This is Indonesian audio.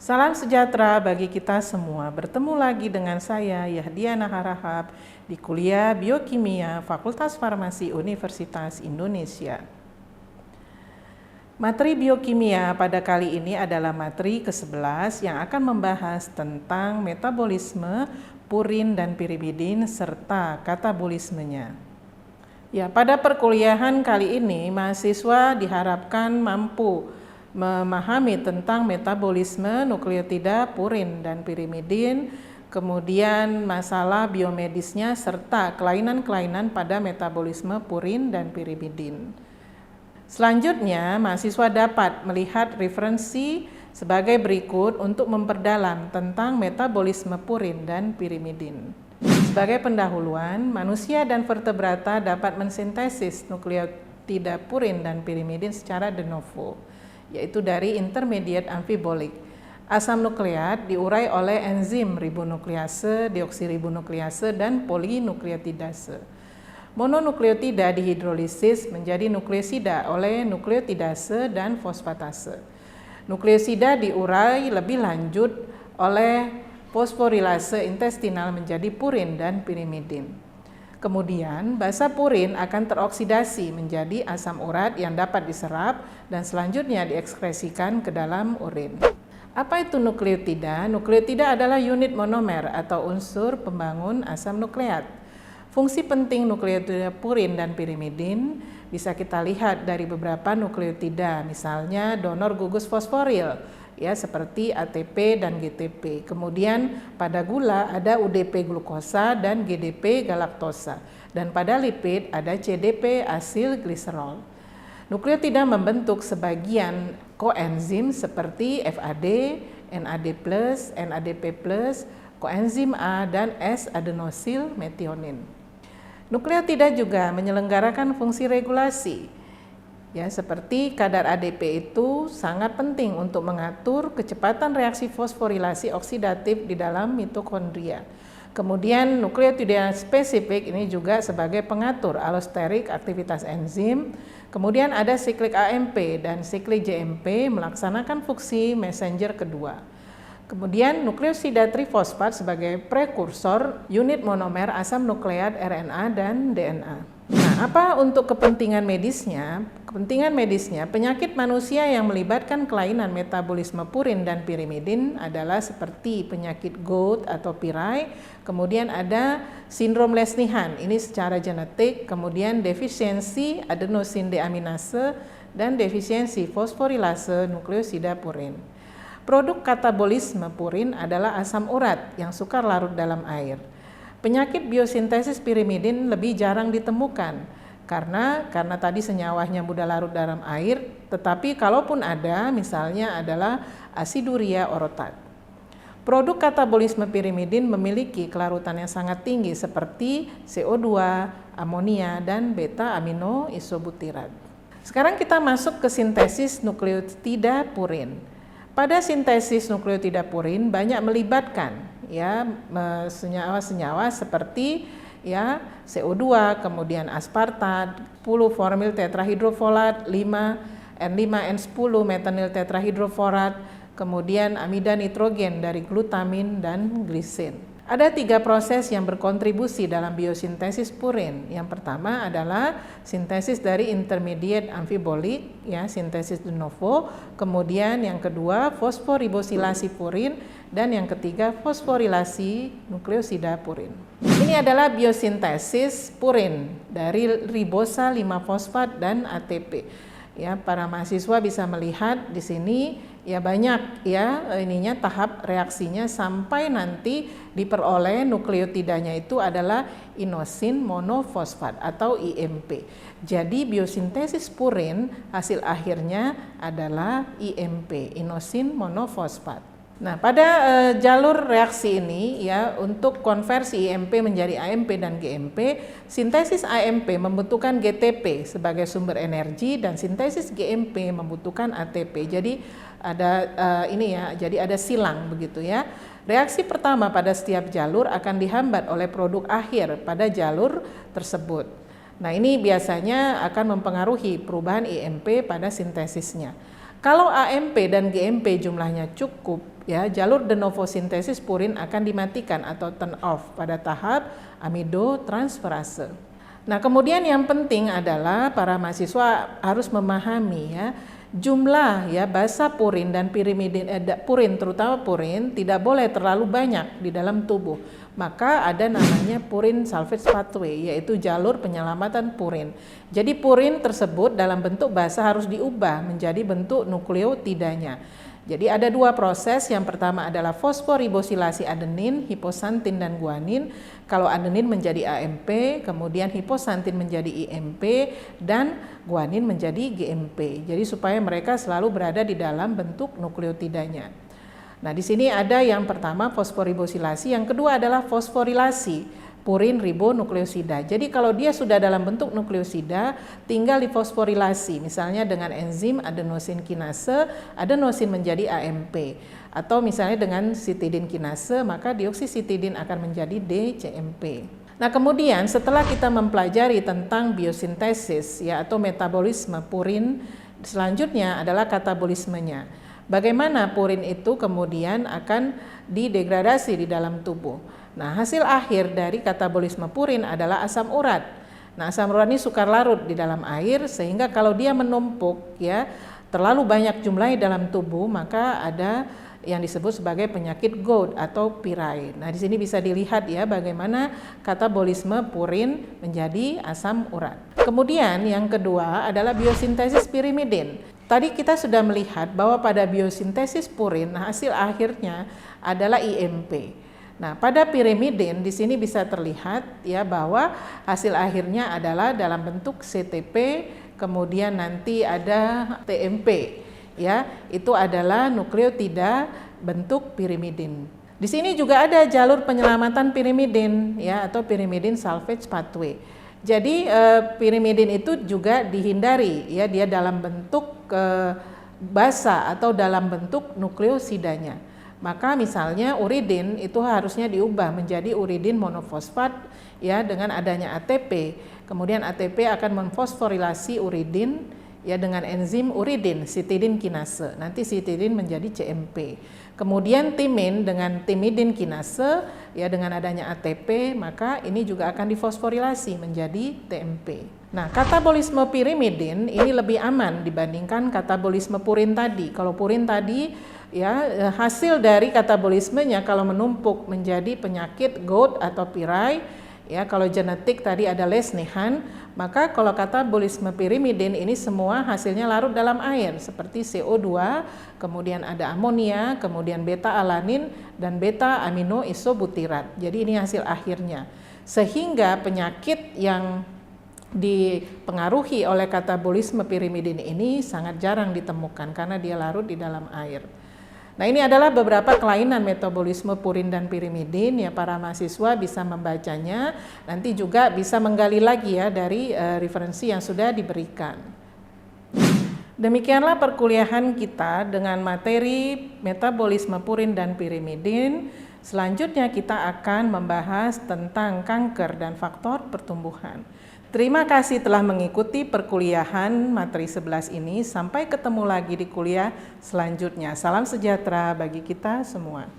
Salam sejahtera bagi kita semua. Bertemu lagi dengan saya Yahdiana Harahap di kuliah Biokimia Fakultas Farmasi Universitas Indonesia. Materi biokimia pada kali ini adalah materi ke-11 yang akan membahas tentang metabolisme purin dan pirimidin serta katabolismenya. Ya, pada perkuliahan kali ini mahasiswa diharapkan mampu memahami tentang metabolisme nukleotida purin dan pirimidin, kemudian masalah biomedisnya serta kelainan-kelainan pada metabolisme purin dan pirimidin. Selanjutnya, mahasiswa dapat melihat referensi sebagai berikut untuk memperdalam tentang metabolisme purin dan pirimidin. Sebagai pendahuluan, manusia dan vertebrata dapat mensintesis nukleotida purin dan pirimidin secara de novo, yaitu dari intermediate amfibolik. Asam nukleat diurai oleh enzim ribonuklease, deoksiribonuklease, dan polinukleotidase. Mononukleotida dihidrolisis menjadi nukleosida oleh nukleotidase dan fosfatase. Nukleosida diurai lebih lanjut oleh fosforilase intestinal menjadi purin dan pirimidin. Kemudian, basa purin akan teroksidasi menjadi asam urat yang dapat diserap dan selanjutnya diekskresikan ke dalam urin. Apa itu nukleotida? Nukleotida adalah unit monomer atau unsur pembangun asam nukleat. Fungsi penting nukleotida purin dan pirimidin bisa kita lihat dari beberapa nukleotida, misalnya donor gugus fosforil, ya seperti ATP dan GTP. Kemudian pada gula ada UDP glukosa dan GDP galaktosa, dan pada lipid ada CDP asil gliserol. Nukleotida membentuk sebagian koenzim seperti FAD, NAD+, NADP+, koenzim A dan S-adenosil metionin. Nukleotida juga menyelenggarakan fungsi regulasi. Ya, seperti kadar ADP itu sangat penting untuk mengatur kecepatan reaksi fosforilasi oksidatif di dalam mitokondria. Kemudian nukleotida spesifik ini juga sebagai pengatur alosterik aktivitas enzim. Kemudian ada siklik AMP dan siklik JMP melaksanakan fungsi messenger kedua. Kemudian nukleosida trifosfat sebagai prekursor unit monomer asam nukleat RNA dan DNA. Nah, apa untuk kepentingan medisnya? Kepentingan medisnya, penyakit manusia yang melibatkan kelainan metabolisme purin dan pirimidin adalah seperti penyakit Gout atau Pirai, kemudian ada sindrom Lesnihan, ini secara genetik, kemudian defisiensi adenosin deaminase dan defisiensi fosforilase nukleosida purin. Produk katabolisme purin adalah asam urat yang suka larut dalam air. Penyakit biosintesis pirimidin lebih jarang ditemukan karena tadi senyawanya mudah larut dalam air, tetapi kalaupun ada misalnya adalah asiduria orotat. Produk katabolisme pirimidin memiliki kelarutan yang sangat tinggi seperti CO2, amonia, dan beta amino isobutirat. Sekarang kita masuk ke sintesis nukleotida purin. Pada sintesis nukleotida purin banyak melibatkan ya senyawa-senyawa seperti ya CO2, kemudian aspartat, 10 formil tetrahidrofolat, 5N5N10 metanil tetrahidrofolat, kemudian amida nitrogen dari glutamin dan glisin. Ada 3 proses yang berkontribusi dalam biosintesis purin. Yang pertama adalah sintesis dari intermediate amfibolik, ya, sintesis de novo. Kemudian yang kedua fosforibosilasi purin dan yang ketiga fosforilasi nukleosida purin. Ini adalah biosintesis purin dari ribosa 5-fosfat dan ATP. Ya, para mahasiswa bisa melihat di sini ya banyak ya tahap reaksinya sampai nanti diperoleh nukleotidanya itu adalah inosin monofosfat atau IMP. Jadi biosintesis purin hasil akhirnya adalah IMP, inosin monofosfat. Nah, pada jalur reaksi ini ya untuk konversi IMP menjadi AMP dan GMP, sintesis AMP membutuhkan GTP sebagai sumber energi dan sintesis GMP membutuhkan ATP. Jadi ada silang begitu ya. Reaksi pertama pada setiap jalur akan dihambat oleh produk akhir pada jalur tersebut. Nah, ini biasanya akan mempengaruhi perubahan IMP pada sintesisnya. Kalau AMP dan GMP jumlahnya cukup, ya, jalur de novo sintesis purin akan dimatikan atau turn off pada tahap amidotransferase. Nah, kemudian yang penting adalah para mahasiswa harus memahami, ya, jumlah, ya, basa purin dan pirimidin, purin terutama purin tidak boleh terlalu banyak di dalam tubuh. Maka ada namanya purin salvage pathway, yaitu jalur penyelamatan purin. Jadi purin tersebut dalam bentuk basa harus diubah menjadi bentuk nukleotidanya. Jadi ada dua proses, yang pertama adalah fosforibosilasi adenin, hiposantin dan guanin. Kalau adenin menjadi AMP, kemudian hiposantin menjadi IMP, dan guanin menjadi GMP. Jadi supaya mereka selalu berada di dalam bentuk nukleotidanya. Nah, di sini ada yang pertama fosforibosilasi, yang kedua adalah fosforilasi purin ribonukleosida. Jadi kalau dia sudah dalam bentuk nukleosida, tinggal difosforilasi, misalnya dengan enzim adenosin kinase, adenosin menjadi AMP, atau misalnya dengan sitidin kinase, maka dioksisitidin akan menjadi DCMP. Nah, kemudian setelah kita mempelajari tentang biosintesis, ya, atau metabolisme purin, selanjutnya adalah katabolismenya. Bagaimana purin itu kemudian akan didegradasi di dalam tubuh. Nah, hasil akhir dari katabolisme purin adalah asam urat. Nah, asam urat ini sukar larut di dalam air, sehingga kalau dia menumpuk, ya, terlalu banyak jumlahnya dalam tubuh, maka ada yang disebut sebagai penyakit GOUT atau pirai. Nah, di sini bisa dilihat, ya, bagaimana katabolisme purin menjadi asam urat. Kemudian yang kedua adalah biosintesis pirimidin. Tadi kita sudah melihat bahwa pada biosintesis purin hasil akhirnya adalah IMP. Nah, pada pirimidin di sini bisa terlihat, ya, bahwa hasil akhirnya adalah dalam bentuk CTP, kemudian nanti ada TMP, ya, itu adalah nukleotida bentuk pirimidin. Di sini juga ada jalur penyelamatan pirimidin, ya, atau pirimidin salvage pathway. Jadi pirimidin itu juga dihindari, ya, dia dalam bentuk basa atau dalam bentuk nukleosidanya. Maka misalnya uridin itu harusnya diubah menjadi uridin monofosfat, ya, dengan adanya ATP. Kemudian ATP akan memfosforilasi uridin, ya, dengan enzim uridin sitidin kinase. Nanti sitidin menjadi CMP. Kemudian timin dengan timidin kinase, ya, dengan adanya ATP, maka ini juga akan difosforilasi menjadi TMP. Nah, katabolisme pirimidin ini lebih aman dibandingkan katabolisme purin tadi. Kalau purin tadi, ya, hasil dari katabolismenya kalau menumpuk menjadi penyakit GOUT atau pirai, ya, kalau genetik tadi ada Lesnehan, maka kalau katabolisme pirimidin ini semua hasilnya larut dalam air seperti CO2, kemudian ada amonia, kemudian beta alanin dan beta amino isobutirat. Jadi ini hasil akhirnya. Sehingga penyakit yang dipengaruhi oleh katabolisme pirimidin ini sangat jarang ditemukan karena dia larut di dalam air. Nah, ini adalah beberapa kelainan metabolisme purin dan pirimidin, ya, para mahasiswa bisa membacanya, nanti juga bisa menggali lagi, ya, dari referensi yang sudah diberikan. Demikianlah perkuliahan kita dengan materi metabolisme purin dan pirimidin. Selanjutnya kita akan membahas tentang kanker dan faktor pertumbuhan. Terima kasih telah mengikuti perkuliahan materi 11 ini. Sampai ketemu lagi di kuliah selanjutnya. Salam sejahtera bagi kita semua.